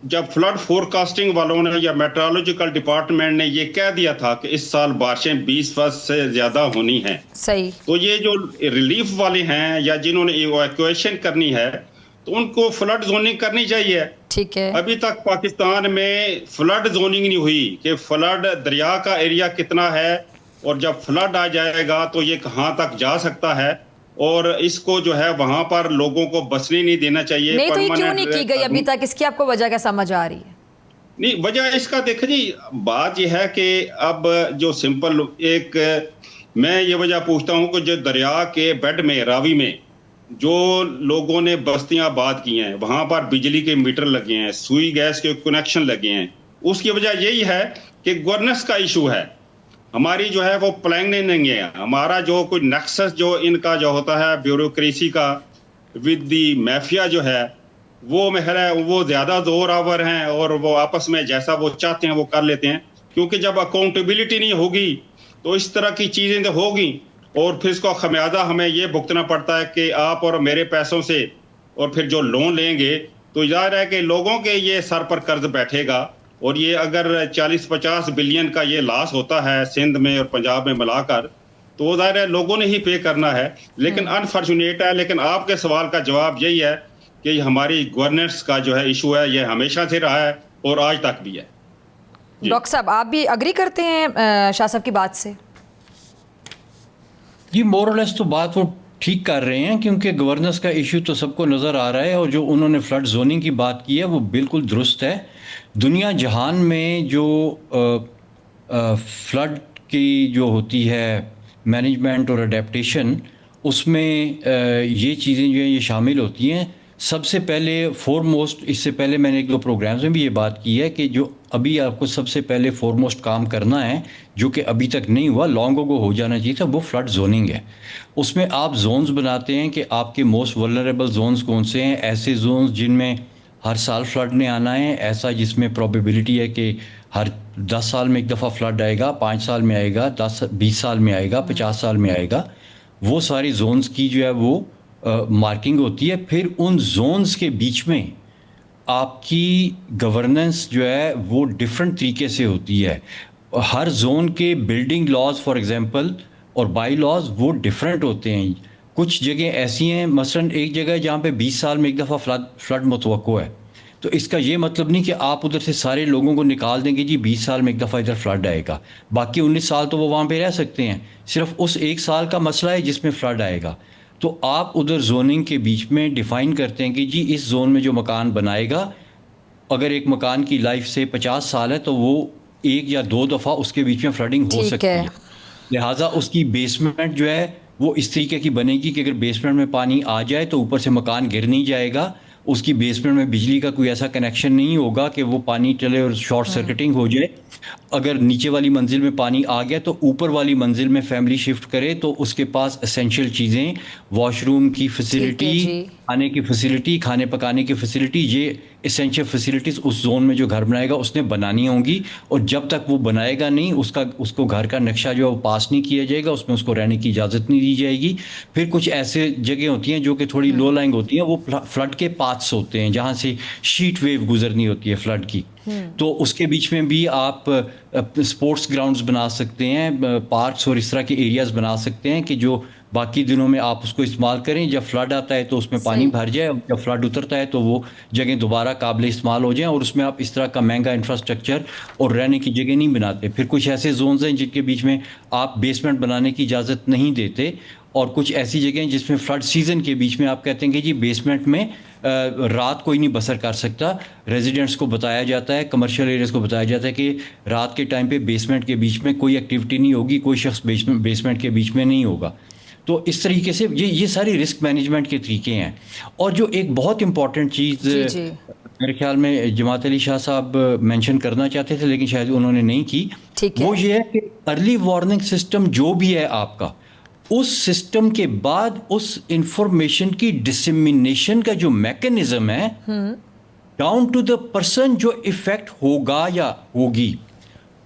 जब फ्लड फोरकास्टिंग वालों ने या मेट्रोलॉजिकल डिपार्टमेंट ने ये कह दिया था कि इस साल बारिशें 20% से ज़्यादा होनी हैं, सही, तो ये जो रिलीफ वाले हैं या जिन्होंने इवैक्यूएशन करनी है तो उनको फ्लड जोनिंग करनी चाहिए। ठीक है, अभी तक पाकिस्तान में फ्लड जोनिंग नहीं हुई कि फ्लड दरिया का एरिया कितना है और जब फ्लड आ जाएगा तो ये कहाँ तक जा सकता है, और इसको जो है वहां पर लोगों को बसने नहीं देना चाहिए। नहीं तो ये क्यों नहीं की गई अभी तक, इसकी आपको वजह क्या समझ आ रही है? नहीं, वजह इसका देखिए जी, बात यह है कि अब जो सिंपल एक मैं ये वजह पूछता हूँ कि जो दरिया के बेड में रावी में जो लोगों ने बस्तियां आबाद की हैं, वहां पर बिजली के मीटर लगे हैं, सुई गैस के कनेक्शन लगे हैं, उसकी वजह यही है कि गवर्नेंस का इशू है। हमारी जो है वो प्लानिंग नहीं है, हमारा जो कोई नेक्सस जो इनका जो होता है ब्यूरोक्रेसी का विद दी माफिया जो है वो वो ज़्यादा जोरावर हैं और वो आपस में जैसा वो चाहते हैं वो कर लेते हैं, क्योंकि जब अकाउंटेबिलिटी नहीं होगी तो इस तरह की चीज़ें तो होगी और फिर इसका खमियाजा हमें ये भुगतना पड़ता है कि आप और मेरे पैसों से, और फिर जो लोन लेंगे तो जाहिर है कि लोगों के ये सर पर कर्ज बैठेगा, और ये अगर 40-50 बिलियन का ये लॉस होता है सिंध में और पंजाब में मिलाकर तो जाहिर है लोगों ने ही पे करना है। लेकिन अनफॉर्चुनेट है, लेकिन आपके सवाल का जवाब यही है कि हमारी गवर्नेंस का जो है इशू है, ये हमेशा से रहा है और आज तक भी है। डॉक्टर साहब, आप भी अग्री करते हैं शाह साहब की बात से? जी, मोर और लेस तो बात वो ठीक कर रहे हैं, क्योंकि गवर्नेंस का इशू तो सबको नज़र आ रहा है, और जो उन्होंने फ्लड जोनिंग की बात की है वो बिल्कुल दुरुस्त है। दुनिया जहान में जो फ्लड की जो होती है मैनेजमेंट और अडेप्टेशन, उसमें ये चीज़ें जो हैं ये शामिल होती हैं। सबसे पहले फोरमोस्ट, इससे पहले मैंने एक दो प्रोग्राम्स में भी ये बात की है कि जो अभी आपको सबसे पहले फोरमोस्ट काम करना है, जो कि अभी तक नहीं हुआ, लॉन्ग अगो हो जाना चाहिए था, वो फ्लड जोनिंग है। उसमें आप जोन्स बनाते हैं कि आपके मोस्ट वल्नरेबल जोन्स कौन से हैं, ऐसे जोन्स जिनमें हर साल फ्लड ने आना है, ऐसा जिसमें प्रोबेबिलिटी है कि हर 10 साल में एक दफ़ा फ्लड आएगा, 5 साल में आएगा, 10-20 साल में आएगा, 50 साल में आएगा। वो सारी जोन्स की जो है वो मार्किंग होती है। फिर उन जोन्स के बीच में आपकी गवर्नेंस जो है वो डिफरेंट तरीके से होती है। हर जोन के बिल्डिंग लॉज फॉर एग्जांपल और बाई लॉज वो डिफरेंट होते हैं। कुछ जगह ऐसी हैं, मसलन एक जगह जहाँ पे 20 साल में एक दफ़ा फ्लड मुतवक्को है, तो इसका ये मतलब नहीं कि आप उधर से सारे लोगों को निकाल देंगे जी 20 साल में एक दफ़ा इधर फ्लड आएगा, बाकी 19 साल तो वो वहाँ पे रह सकते हैं। सिर्फ उस एक साल का मसला है जिसमें फ्लड आएगा। तो आप उधर जोनिंग के बीच में डिफ़ाइन करते हैं कि जी इस जोन में जो मकान बनाएगा, अगर एक मकान की लाइफ से 50 साल है तो वो 1 या 2 दफ़ा उसके बीच में फ्लडिंग हो सकती है। लिहाजा उसकी बेसमेंट जो है वो इस तरीके की बनेगी कि अगर बेसमेंट में पानी आ जाए तो ऊपर से मकान गिर नहीं जाएगा, उसकी बेसमेंट में बिजली का कोई ऐसा कनेक्शन नहीं होगा कि वो पानी चले और शॉर्ट सर्किटिंग हो जाए। अगर नीचे वाली मंजिल में पानी आ गया तो ऊपर वाली मंजिल में फैमिली शिफ्ट करे तो उसके पास एसेंशियल चीज़ें, वॉशरूम की फैसिलिटी, खाने की फैसिलिटी, खाने पकाने की फैसिलिटी, ये एसेंशियल फैसिलिटीज़ उस जोन में जो घर बनाएगा उसने बनानी होंगी। और जब तक वो बनाएगा नहीं उसको घर का नक्शा जो है वो पास नहीं किया जाएगा, उसमें उसको रहने की इजाज़त नहीं दी जाएगी। फिर कुछ ऐसे जगह होती हैं जो कि थोड़ी लो लाइंग होती हैं, वो फ्लड के पाथ्स होते हैं जहाँ से शीट वेव गुजरनी होती है फ्लड की। तो उसके बीच में भी आप स्पोर्ट्स ग्राउंड्स बना सकते हैं, पार्क्स और इस तरह के एरियाज़ बना सकते हैं कि जो बाकी दिनों में आप उसको इस्तेमाल करें। जब फ्लड आता है तो उसमें पानी भर जाए, और जब फ्लड उतरता है तो वो जगह दोबारा काबिल इस्तेमाल हो जाएं, और उसमें आप इस तरह का महंगा इंफ्रास्ट्रक्चर और रहने की जगह नहीं बनाते। फिर कुछ ऐसे जोन्स हैं जिनके बीच में आप बेसमेंट बनाने की इजाज़त नहीं देते, और कुछ ऐसी जगह जिसमें फ्लड सीज़न के बीच में आप कहते हैं कि जी बेसमेंट में रात कोई नहीं बसर कर सकता। रेजिडेंट्स को बताया जाता है, कमर्शियल एरियाज़ को बताया जाता है कि रात के टाइम पे बेसमेंट के बीच में कोई एक्टिविटी नहीं होगी, कोई शख्स बेसमेंट के बीच में नहीं होगा। तो इस तरीके से ये सारी रिस्क मैनेजमेंट के तरीके हैं। और जो एक बहुत इंपॉर्टेंट चीज़ मेरे ख्याल में जमात अली शाह साहब मेंशन करना चाहते थे लेकिन शायद उन्होंने नहीं की, वो ये है कि अर्ली वार्निंग सिस्टम जो भी है आपका, उस सिस्टम के बाद उस इंफॉर्मेशन की डिसमिनेशन का जो मैकेनिज्म है डाउन टू द पर्सन जो इफेक्ट होगा या होगी,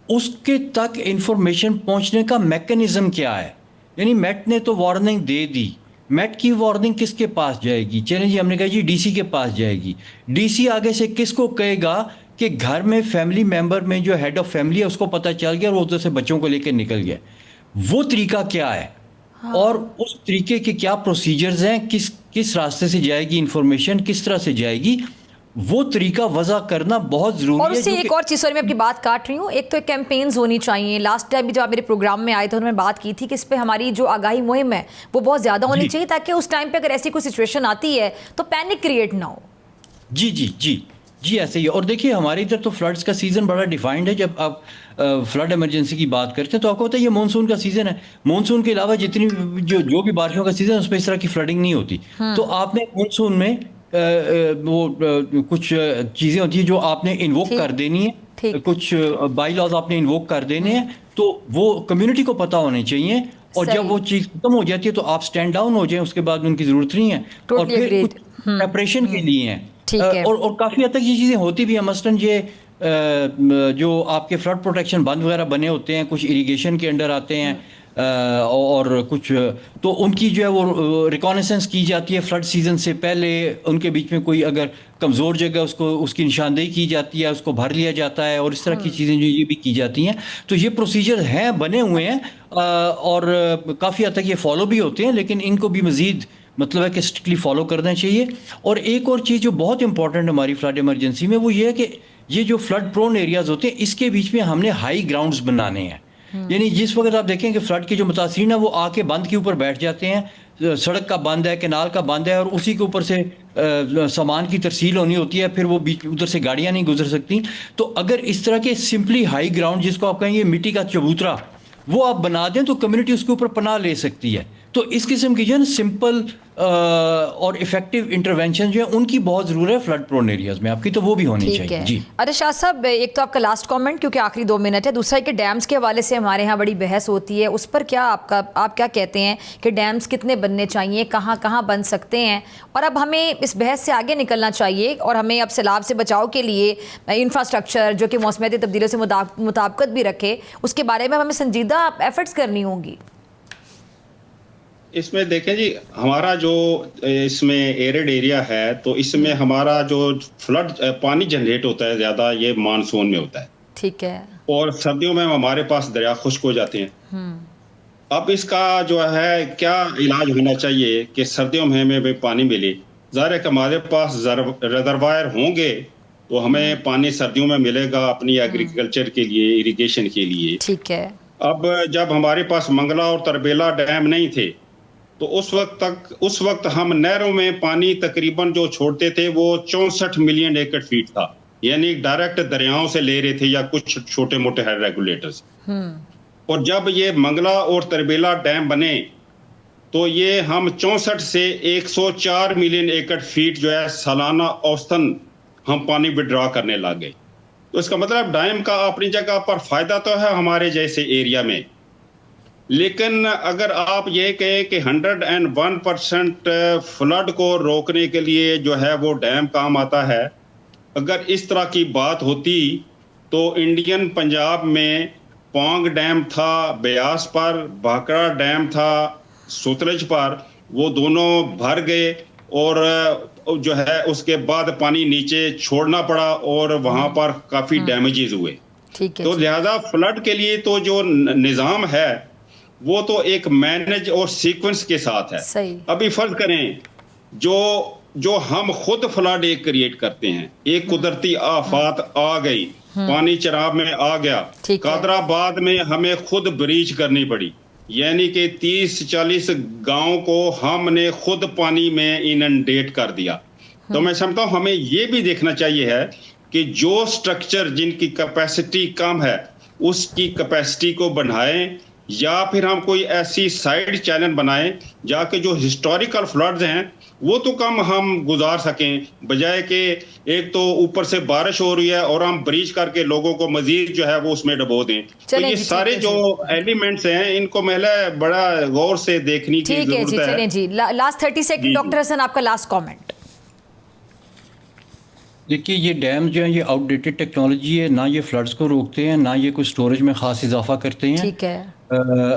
उसके तक इंफॉर्मेशन पहुंचने का मैकेनिज्म क्या है। यानी मेट ने तो वार्निंग दे दी, मेट की वार्निंग किसके पास जाएगी? चलें जी, हमने कहा जी डीसी के पास जाएगी। डीसी आगे से किसको कहेगा कि घर में फैमिली मेंबर में जो हेड ऑफ फैमिली है उसको पता चल गया और वो उधर से बच्चों को लेकर निकल गया। वो तरीका क्या है? और उस तरीके के क्या प्रोसीजर्स हैं, किस रास्ते से जाएगी इंफॉर्मेशन, किस तरह से जाएगी, वो तरीका वजह करना बहुत जरूरी है। और उससे एक और चीज़, सॉरी मैं आपकी बात काट रही हूँ, एक तो कैंपेन्स होनी चाहिए। लास्ट टाइम भी जब आप मेरे प्रोग्राम में आए थे उन्होंने बात की थी कि इस पे हमारी जो आगाही मुहिम है वो बहुत ज़्यादा होनी चाहिए ताकि उस टाइम पे अगर ऐसी कोई सिचुएशन आती है तो पैनिक क्रिएट ना हो। जी जी जी जी, ऐसे ही। और देखिए हमारे इधर तो फ्लड्स का सीज़न बड़ा डिफाइंड है। जब आप फ्लड इमरजेंसी की बात करते हैं तो आपको पता है ये मानसून का सीज़न है। मानसून के अलावा जितनी जो भी बारिशों का सीज़न है उसमें इस तरह की फ्लडिंग नहीं होती। तो आपने मानसून में कुछ चीज़ें होती हैं जो आपने इन्वोक कर देनी है, कुछ बाई लॉज आपने इन्वोक कर देने हैं, तो वो कम्युनिटी को पता होने चाहिए। और जब वो चीज़ खत्म हो जाती है तो आप स्टैंड डाउन हो जाएं, उसके बाद उनकी ज़रूरत नहीं है। और फिर कुछ प्रेपरेशन के लिए हैं। और काफ़ी हद तक ये चीज़ें होती भी हैं। मसलन ये जो आपके फ्लड प्रोटेक्शन बंद वगैरह बने होते हैं, कुछ इरिगेशन के अंडर आते हैं, और कुछ तो उनकी जो है वो रिकॉनेसेंस की जाती है फ्लड सीज़न से पहले। उनके बीच में कोई अगर कमज़ोर जगह उसको उसकी निशानदेही की जाती है, उसको भर लिया जाता है, और इस तरह की चीज़ें जो ये भी की जाती हैं। तो ये प्रोसीजर हैं, बने हुए हैं, और काफ़ी हद तक ये फॉलो भी होते हैं, लेकिन इनको भी मज़ीद मतलब है कि स्ट्रिक्टली फॉलो करना चाहिए। और एक और चीज़ जो बहुत इंपॉर्टेंट हमारी फ्लड इमरजेंसी में वो ये है कि ये जो फ्लड प्रोन एरियाज़ होते हैं इसके बीच में हमने हाई ग्राउंड्स बनाने हैं। यानी जिस वक्त आप देखें कि फ्लड के जो मुतासिरीन है वो आके बंद के ऊपर बैठ जाते हैं, सड़क का बंद है, कैनाल का बंद है, और उसी के ऊपर से सामान की तरसील होनी होती है, फिर वो बीच उधर से गाड़ियाँ नहीं गुजर सकती। तो अगर इस तरह के सिंपली हाई ग्राउंड, जिसको आप कहेंगे मिट्टी का चबूतरा, वो आप बना दें तो कम्युनिटी उसके ऊपर पनाह ले सकती है। तो इस किस्म की जो है सिंपल और इफेक्टिव इंटरवेंशन जो है उनकी बहुत ज़रूरत है फ्लड प्रोन एरियाज़ में आपकी, तो वो भी होनी चाहिए। जी। अरे शाह साहब, एक तो आपका लास्ट कमेंट, क्योंकि आखिरी 2 मिनट है। दूसरा कि डैम्स के हवाले से हमारे यहाँ बड़ी बहस होती है, उस पर क्या आप क्या कहते हैं कि डैम्स कितने बनने चाहिए, कहाँ कहाँ बन सकते हैं? और अब हमें इस बहस से आगे निकलना चाहिए और हमें अब सैलाब से बचाव के लिए इंफ्रास्ट्रक्चर जो कि मौसमियाती तब्दीलियों से मुताबिकत भी रखे, उसके बारे में हमें संजीदा एफर्ट्स करनी होंगी। इसमें देखें जी, हमारा जो इसमें एरिड एरिया है तो इसमें हमारा जो फ्लड पानी जनरेट होता है ज़्यादा ये मानसून में होता है। ठीक है। और सर्दियों में हमारे पास दरिया खुश्क हो जाते हैं। अब इसका जो है क्या इलाज होना चाहिए कि सर्दियों में हमें भी पानी मिले। ज़ाहिर है कि हमारे पास रिजर्वायर होंगे तो हमें पानी सर्दियों में मिलेगा अपनी एग्रीकल्चर के लिए, इरिगेशन के लिए। ठीक है। अब जब हमारे पास मंगला और तरबेला डैम नहीं थे तो उस वक्त हम नहरों में पानी तकरीबन जो छोड़ते थे वो 64 मिलियन एकड़ फीट था, यानी डायरेक्ट दरियाओं से ले रहे थे या कुछ छोटे मोटे हेड रेगुलेटर्स। और जब ये मंगला और तरबेला डैम बने तो ये हम 64 से 104 मिलियन एकड़ फीट जो है सालाना औसतन हम पानी विड्रॉ करने लग गए। तो इसका मतलब डैम का अपनी जगह पर फायदा तो है हमारे जैसे एरिया में, लेकिन अगर आप ये कहें कि 101% फ्लड को रोकने के लिए जो है वो डैम काम आता है, अगर इस तरह की बात होती तो इंडियन पंजाब में पोंग डैम था ब्यास पर, भाखड़ा डैम था सतलज पर, वो दोनों भर गए और जो है उसके बाद पानी नीचे छोड़ना पड़ा और वहाँ पर काफ़ी डैमेजेस हुए। ठीक है। तो लिहाजा फ्लड के लिए तो जो निज़ाम है वो तो एक मैनेज और सीक्वेंस के साथ है। सही। अभी फर्ज करें जो हम खुद फ्लड एक क्रिएट करते हैं, एक कुदरती आफात आ गई, पानी चराब में आ गया, कादराबाद में हमें खुद ब्रीच करनी पड़ी, यानी कि 30-40 गांव को हमने खुद पानी में इनंडेट कर दिया। तो मैं समझता हूँ हमें ये भी देखना चाहिए है कि जो स्ट्रक्चर जिनकी कैपेसिटी कम है उसकी कैपेसिटी को बढ़ाएं, या फिर हम कोई ऐसी साइड चैनल बनाएं जाके जो हिस्टोरिकल फ्लड्स हैं वो तो कम हम गुजार सकें, बजाय कि एक तो ऊपर से बारिश हो रही है और हम ब्रीच करके लोगों को मजीद जो है वो उसमें डबो दें। तो ये सारे जो एलिमेंट्स हैं इनको पहले बड़ा गौर से देखने की जरूरत है। ठीक है जी, चलें जी, लास्ट 30 सेकंड डॉक्टर हसन, आपका लास्ट कमेंट। देखिए, ये डैम जो है ये आउटडेटेड टेक्नोलॉजी है, ना ये फ्लड्स को रोकते हैं, ना ये कोई स्टोरेज में ख़ास इजाफा करते हैं। ठीक है,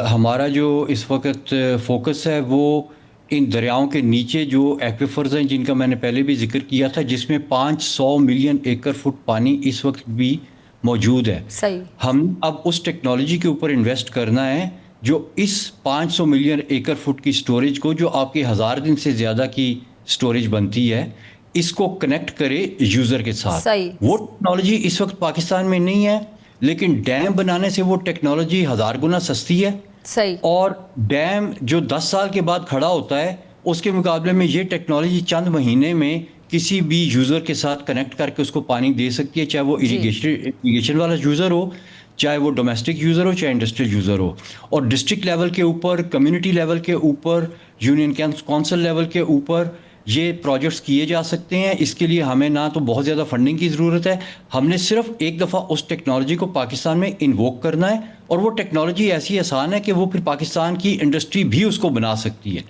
हमारा जो इस वक्त फोकस है वो इन दरियाओं के नीचे जो एक्विफर्स हैं जिनका मैंने पहले भी जिक्र किया था, जिसमें 500 मिलियन एकड़ फुट पानी इस वक्त भी मौजूद है। सही। हम अब उस टेक्नोलॉजी के ऊपर इन्वेस्ट करना है जो इस 500 मिलियन एकड़ फुट की स्टोरेज को, जो आपकी 1000 दिन से ज़्यादा की स्टोरेज बनती है, इसको कनेक्ट करे यूज़र के साथ। सही। वो टेक्नोलॉजी इस वक्त पाकिस्तान में नहीं है, लेकिन डैम बनाने से वो टेक्नोलॉजी 1000 गुना सस्ती है। सही। और डैम जो 10 साल के बाद खड़ा होता है उसके मुकाबले में ये टेक्नोलॉजी चंद महीने में किसी भी यूज़र के साथ कनेक्ट करके उसको पानी दे सकती है, चाहे वो इरीगेशन वाला यूज़र हो, चाहे वो डोमेस्टिक यूज़र हो, चाहे इंडस्ट्रियल यूज़र हो। और डिस्ट्रिक्ट लेवल के ऊपर, कम्युनिटी लेवल के ऊपर, यूनियन काउंसिल लेवल के ऊपर ये प्रोजेक्ट्स किए जा सकते हैं। इसके लिए हमें ना तो बहुत ज़्यादा फंडिंग की ज़रूरत है, हमने सिर्फ एक दफ़ा उस टेक्नोलॉजी को पाकिस्तान में इन्वोक करना है, और वो टेक्नोलॉजी ऐसी आसान है कि वो फिर पाकिस्तान की इंडस्ट्री भी उसको बना सकती है।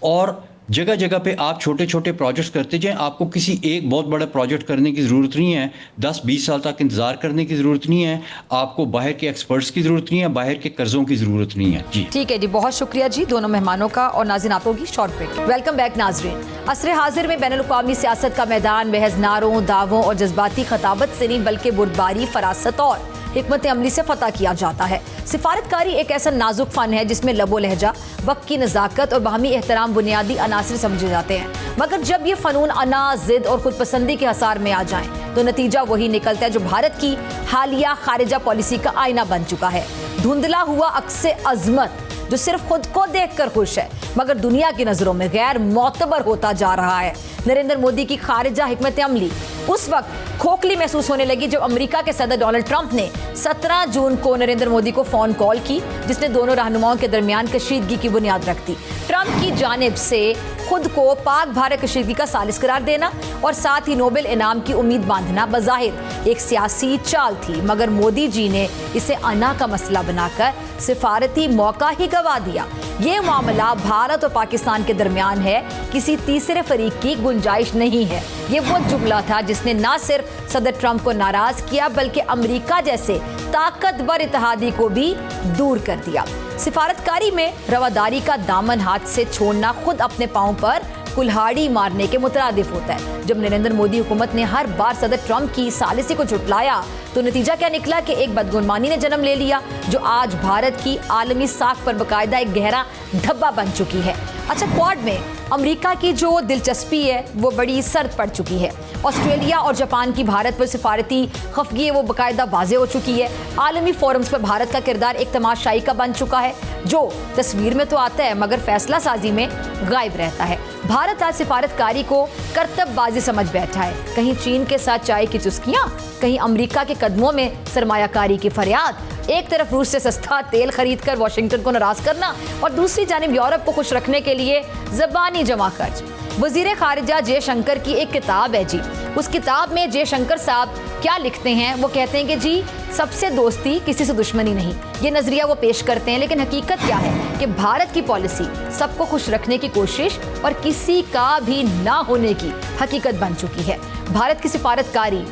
और जगह जगह पे आप छोटे छोटे प्रोजेक्ट्स करते जाएं, आपको किसी एक बहुत बड़ा प्रोजेक्ट करने की ज़रूरत नहीं है, 10-20 साल तक इंतज़ार करने की ज़रूरत नहीं है, आपको बाहर के एक्सपर्ट्स की ज़रूरत नहीं है, बाहर के कर्ज़ों की ज़रूरत नहीं है। जी ठीक है जी, बहुत शुक्रिया जी दोनों मेहमानों का। और नाज़रीन, आप होगी शॉर्ट ब्रेक। वेलकम बैक नाज़रीन। असरे हाजिर में बैनुल-अक़वामी सियासत का मैदान महज नारों, दावों और जज्बाती खताबत से नहीं बल्कि बुर्दबारी, फरासत और हिकमत अमली से फतह किया जाता है। सिफारतकारी एक ऐसा नाजुक फ़न है जिसमें लबो लहजा, वक्त की नज़ाकत और बाहमी एहतराम बुनियादी अनासर समझे जाते हैं, मगर जब ये फ़नून अना, ज़िद और खुद पसंदी के हसार में आ जाएं तो नतीजा वही निकलता है जो भारत की हालिया खारिजा पॉलिसी का आईना बन चुका है। धुंधला हुआ अक्से अजमत जो सिर्फ खुद को देखकर खुश है मगर दुनिया की नज़रों में गैर मोतबर होता जा रहा है। नरेंद्र मोदी की खारिजा हिकमत अमली उस वक्त खोखली महसूस होने लगी जब अमेरिका के सदर डोनाल्ड ट्रंप ने 17 जून को नरेंद्र मोदी को फ़ोन कॉल की, जिसने दोनों रहनुमाओं के दरमियान कशीदगी की बुनियाद रख दी। ट्रंप की जानिब से खुद को पाक भारत कशीदगी का सालिस करार देना और साथ ही नोबेल इनाम की उम्मीद बांधना बज़ाहिर एक सियासी चाल थी, मगर मोदी जी ने इसे अना का मसला बनाकर सिफारती मौका ही गवा दिया। ये मामला भारत और पाकिस्तान के दरमियान है, किसी तीसरे फरीक की गुंजाइश नहीं है। ये वो जुमला था जिसने ना सिर्फ सदर ट्रंप को नाराज किया बल्कि अमेरिका जैसे ताकतवर इत्तेहादी को भी दूर कर दिया। सिफारतकारी में रवादारी का दामन हाथ से छोड़ना खुद अपने पांव पर कुल्हाड़ी मारने के मुतरादिफ होता है। जब नरेंद्र मोदी हुकूमत ने हर बार सदर ट्रंप की सालिसी को झुटलाया तो नतीजा क्या निकला कि एक बदगुमानी ने जन्म ले लिया जो आज भारत की आलमी साख पर बाकायदा एक गहरा धब्बा बन चुकी है। अच्छा, क्वाड में अमेरिका की जो दिलचस्पी है वो बड़ी सर्द पड़ चुकी है। ऑस्ट्रेलिया और जापान की भारत पर सिफारती खफगी है वो बाकायदा वाज़ेह हो चुकी है। आलमी फोरम्स पर भारत का किरदार एक तमाशाई का बन चुका है जो तस्वीर में तो आता है मगर फैसला साजी में गायब रहता है। भारत आज सिफारतकारी को करतबबाजी समझ बैठा है। कहीं चीन के साथ चाय की चुस्कियां, कहीं अमेरिका के कदमों में सरमायाकारी की फरियाद। एक तरफ रूस से सस्ता तेल खरीदकर वॉशिंगटन को नाराज करना और दूसरी जानिब यूरोप को खुश रखने के लिए ज़बानी जमा खर्च। वज़ीर ख़ारिजा जयशंकर की एक किताब है जी, उस किताब में जयशंकर साहब क्या लिखते हैं, वो कहते हैं कि जी सबसे दोस्ती किसी से दुश्मनी नहीं, ये नज़रिया वो पेश करते हैं। लेकिन हकीकत क्या है कि भारत की पॉलिसी सबको खुश रखने की कोशिश और किसी का भी ना होने की हकीकत बन चुकी है। भारत की सिफारतकारी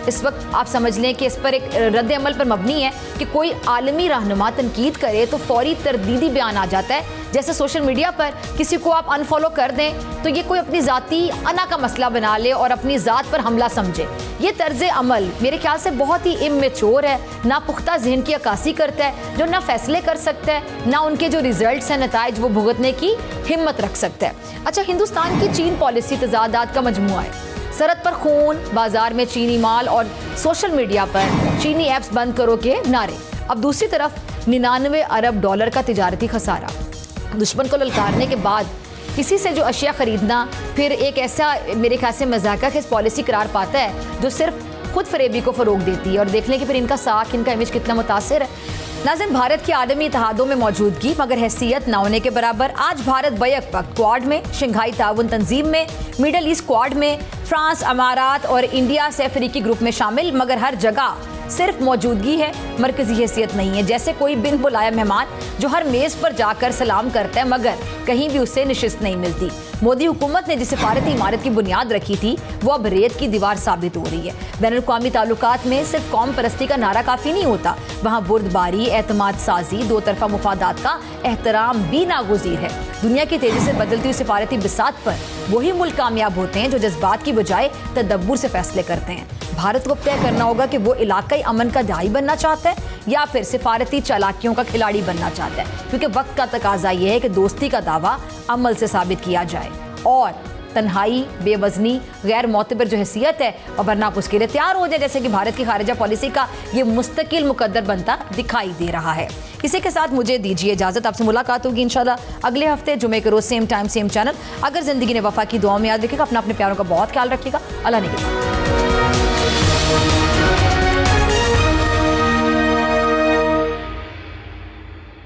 इस वक्त आप समझ लें कि इस पर एक रद्द अमल पर मबनी है कि कोई आलमी रहनुमा तनकीद करे तो फौरी तरदीदी बयान आ जाता है। जैसे सोशल मीडिया पर किसी को आप अनफॉलो कर दें तो ये कोई अपनी ज़ाती अना का मसला बना ले और अपनी ज़ात पर हमला समझे। ये तर्ज अमल मेरे ख्याल से बहुत ही इमेच्योर है, ना पुख्ता जहन की अक्कासी करता है, जो ना फैसले कर सकता है, ना उनके जो रिजल्ट्स हैं नताइज वो भुगतने की हिम्मत रख सकता है। अच्छा, हिंदुस्तान की चीन पॉलिसी तजादात का मजमुआ है। सरहद पर खून, बाजार में चीनी माल और सोशल मीडिया पर चीनी ऐप्स बंद करो के नारे। अब दूसरी तरफ 99 अरब डॉलर का तिजारती खसारा। दुश्मन को ललकारने के बाद किसी से जो अशिया खरीदना फिर एक ऐसा मेरे ख्याल से मजाकिया पॉलिसी करार पाता है जो सिर्फ खुद फरेबी को फरोग देती है। और देख लें कि फिर इनका साख, इनका इमेज कितना मुतासिर है। नाज़रीन, भारत की आलमी इत्तेहादों में मौजूदगी मगर हैसियत ना होने के बराबर। आज भारत बैक वक्त क्वाड में, शंघाई ताउन तंजीम में, मिडल ईस्ट क्वाड में, फ्रांस, अमारात और इंडिया से अफ्रीकी ग्रुप में शामिल, मगर हर जगह सिर्फ मौजूदगी है, मरकजी हैसियत नहीं है। जैसे कोई बिन बुलाया मेहमान जो हर मेज़ पर जाकर सलाम करता है मगर कहीं भी उससे निशिस्त नहीं मिलती। मोदी हुकूमत ने जिस सिफारती इमारत की बुनियाद रखी थी वो अब रेत की दीवार साबित हो रही है। बैनुल-अक़वामी ताल्लुकात में सिर्फ कौम परस्ती का नारा काफ़ी नहीं होता, वहाँ बुर्दबारी, एतमाद साजी, दो तरफा मुफादात का एहतराम भी नागुज़ीर है। दुनिया की तेज़ी से बदलती हुई सिफारती बिसात पर वही मुल्क कामयाब होते हैं जो जज्बात की बजाय तदब्बुर से फैसले करते हैं। भारत को तय करना होगा कि वो इलाकाई अमन का दाई बनना चाहता है या फिर सिफारती चालाकियों का खिलाड़ी बनना चाहता है, क्योंकि वक्त का तकाजा ये है कि दोस्ती का दावा अमल से साबित किया जाए और तन्हाई, बेवजनी, गैर मोतबर जो हैसियत है और वरना आप उसके लिए तैयार हो जाए, जैसे कि भारत की खारिजा पॉलिसी का ये मुस्तकिल मुकद्दर बनता दिखाई दे रहा है। इसी के साथ मुझे दीजिए इजाज़त, आपसे मुलाकात होगी इंशाल्लाह अगले हफ्ते जुमे के रोज़, सेम टाइम सेम चैनल। अगर ज़िंदगी ने वफा की दुआ में याद रखिएगा, अपने प्यारों का बहुत ख्याल रखिएगा। अल्लाह ने